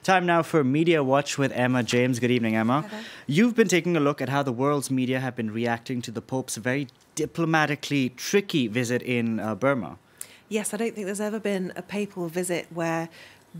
Time now for Media Watch with Emma James. Good evening, Emma. Hello. You've been taking a look at how the world's media have been reacting to the Pope's very diplomatically tricky visit in Burma. Yes, I don't think there's ever been a papal visit where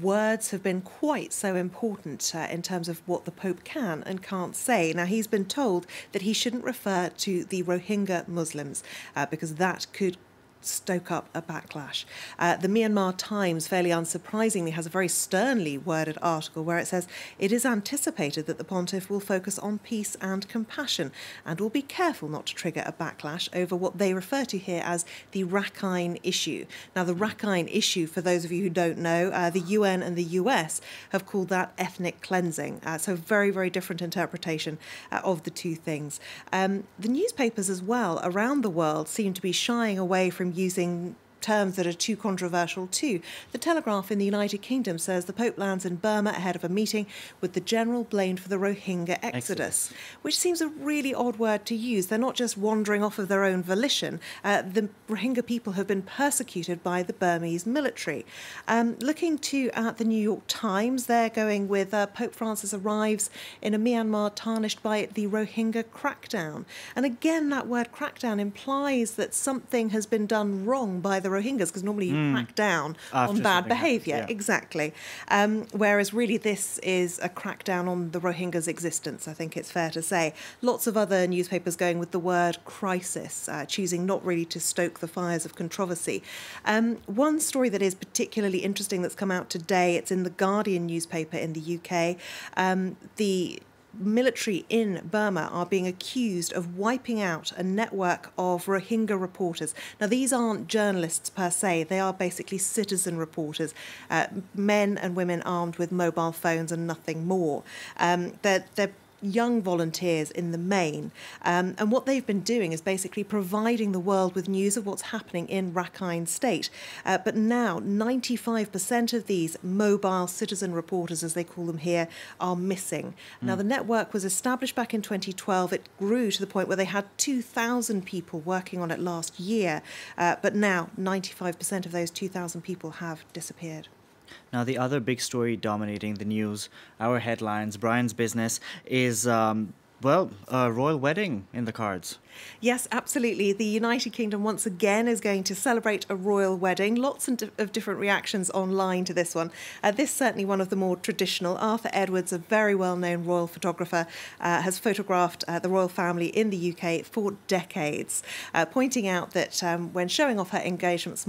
words have been quite so important in terms of what the Pope can and can't say. Now, he's been told that he shouldn't refer to the Rohingya Muslims because that could stoke up a backlash. The Myanmar Times, fairly unsurprisingly, has a very sternly worded article where it says it is anticipated that the pontiff will focus on peace and compassion and will be careful not to trigger a backlash over what they refer to here as the Rakhine issue. Now, the Rakhine issue, for those of you who don't know, the UN and the US have called that ethnic cleansing. So very, very different interpretation of the two things. The newspapers as well around the world seem to be shying away from using terms that are too controversial too. The Telegraph in the United Kingdom says the Pope lands in Burma ahead of a meeting with the general blamed for the Rohingya exodus, which seems a really odd word to use. They're not just wandering off of their own volition. The Rohingya people have been persecuted by the Burmese military. Looking to at the New York Times, they're going with Pope Francis arrives in a Myanmar tarnished by the Rohingya crackdown. And again, that word crackdown implies that something has been done wrong by the Rohingyas, because normally you crack down on bad behaviour. Yeah. Exactly. Whereas really this is a crackdown on the Rohingyas' existence, I think it's fair to say. Lots of other newspapers going with the word crisis, choosing not really to stoke the fires of controversy. One story that is particularly interesting that's come out today, it's in the Guardian newspaper in the UK. The military in Burma are being accused of wiping out a network of Rohingya reporters. Now, these aren't journalists per se. They are basically citizen reporters, men and women armed with mobile phones and nothing more. They're young volunteers in the main. And what they've been doing is basically providing the world with news of what's happening in Rakhine State. But now 95% of these mobile citizen reporters, as they call them here, are missing. Now, the network was established back in 2012. It grew to the point where they had 2,000 people working on it last year. But now 95% of those 2,000 people have disappeared. Now, the other big story dominating the news, our headlines, Brian's business, is, a royal wedding in the cards. Yes, absolutely. The United Kingdom once again is going to celebrate a royal wedding. Lots of different reactions online to this one. This is certainly one of the more traditional. Arthur Edwards, a very well-known royal photographer, has photographed the royal family in the UK for decades, pointing out that when showing off her engagement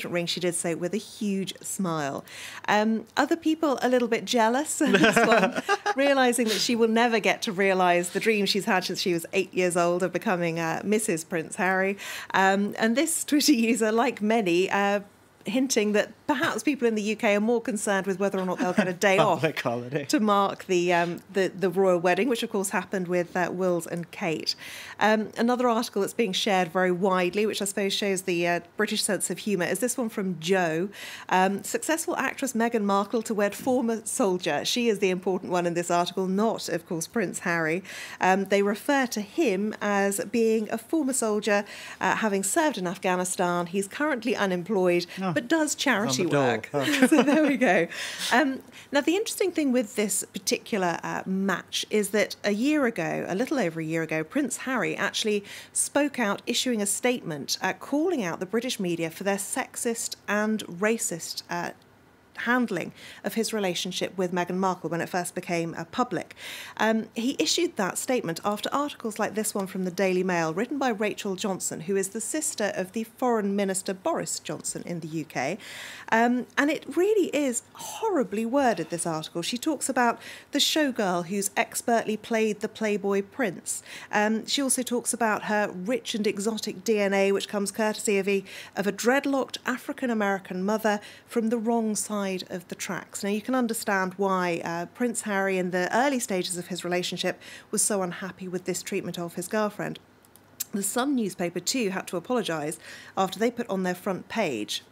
ring, she did so with a huge smile. Other people a little bit jealous of this one, realising that she will never get to realise the dream she's had since she was 8 years old of becoming Mrs. Prince Harry. And this Twitter user, like many, hinting that perhaps people in the UK are more concerned with whether or not they'll get a day off to mark the royal wedding, which of course happened with Wills and Kate. Another article that's being shared very widely, which I suppose shows the British sense of humour, is this one from Joe. Successful actress Meghan Markle to wed former soldier. She is the important one in this article, not, of course, Prince Harry. They refer to him as being a former soldier, having served in Afghanistan. He's currently unemployed, but does charity work. So there we go. Now, the interesting thing with this particular match is that a little over a year ago, Prince Harry actually spoke out, issuing a statement calling out the British media for their sexist and racist handling of his relationship with Meghan Markle when it first became public. He issued that statement after articles like this one from the Daily Mail, written by Rachel Johnson, who is the sister of the Foreign Minister Boris Johnson in the UK. And it really is horribly worded, this article. She talks about the showgirl who's expertly played the Playboy prince. She also talks about her rich and exotic DNA, which comes courtesy of a dreadlocked African-American mother from the wrong side of the tracks. Now, you can understand why Prince Harry, in the early stages of his relationship, was so unhappy with this treatment of his girlfriend. The Sun newspaper, too, had to apologise after they put on their front page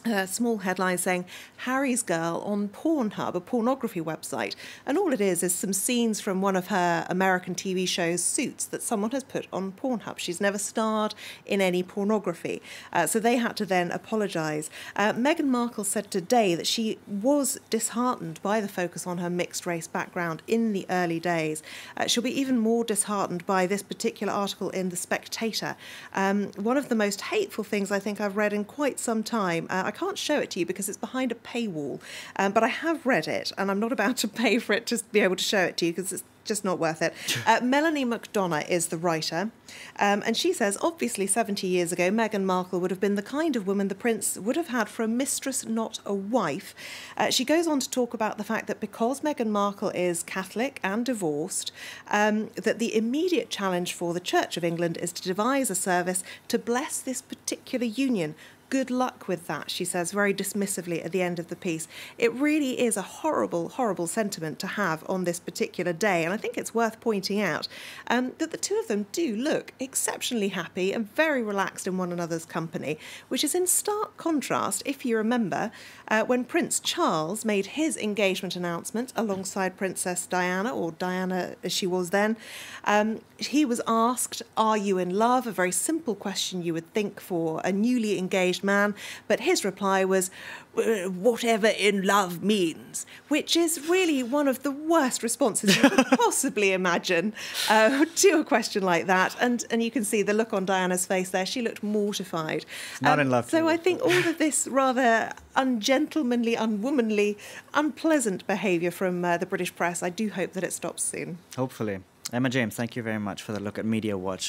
a small headline saying Harry's girl on Pornhub, a pornography website. And all it is some scenes from one of her American TV shows, Suits, that someone has put on Pornhub. She's never starred in any pornography. So they had to then apologise. Meghan Markle said today that she was disheartened by the focus on her mixed race background in the early days. She'll be even more disheartened by this particular article in The Spectator. One of the most hateful things I think I've read in quite some time. I can't show it to you because it's behind a paywall, but I have read it, and I'm not about to pay for it to be able to show it to you because it's just not worth it. Melanie McDonough is the writer, and she says, obviously 70 years ago, Meghan Markle would have been the kind of woman the prince would have had for a mistress, not a wife. She goes on to talk about the fact that because Meghan Markle is Catholic and divorced, that the immediate challenge for the Church of England is to devise a service to bless this particular union. Good luck with that, she says very dismissively at the end of the piece. It really is a horrible, horrible sentiment to have on this particular day, and I think it's worth pointing out that the two of them do look exceptionally happy and very relaxed in one another's company, which is in stark contrast, if you remember, when Prince Charles made his engagement announcement alongside Princess Diana, or Diana as she was then. He was asked, "Are you in love?" A very simple question you would think for a newly engaged man, but his reply was, "Whatever in love means," which is really one of the worst responses you could possibly imagine to a question like that. And you can see the look on Diana's face there. She looked mortified. Not in love. So I think all of this rather ungentlemanly, unwomanly, unpleasant behaviour from the British press, I do hope that it stops soon. Hopefully. Emma James, thank you very much for the look at Media Watch.